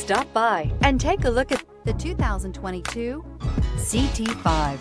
Stop by and take a look at the 2022 CT5.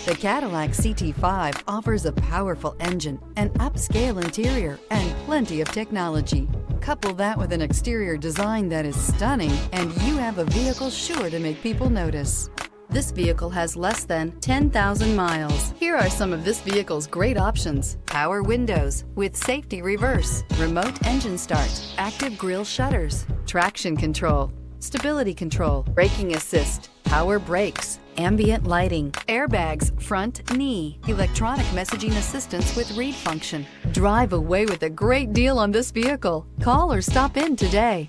The Cadillac CT5 offers a powerful engine, an upscale interior, and plenty of technology. Couple that with an exterior design that is stunning, and you have a vehicle sure to make people notice. This vehicle has less than 10,000 miles. Here are some of this vehicle's great options: power windows with safety reverse, remote engine start, active grille shutters, traction control, stability control, braking assist, power brakes, ambient lighting, airbags, front knee, electronic messaging assistance with read function. Drive away with a great deal on this vehicle. Call or stop in today.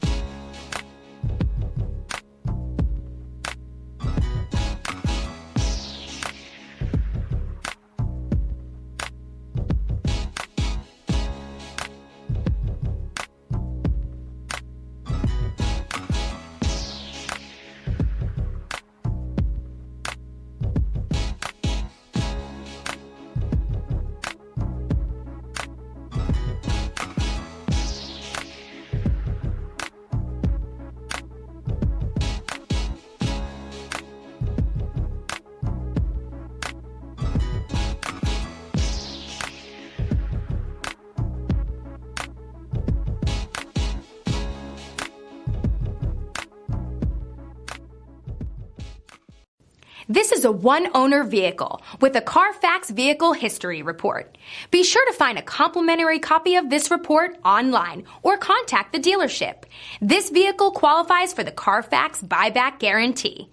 This is a one-owner vehicle with a Carfax Vehicle History Report. Be sure to find a complimentary copy of this report online or contact the dealership. This vehicle qualifies for the Carfax Buyback Guarantee.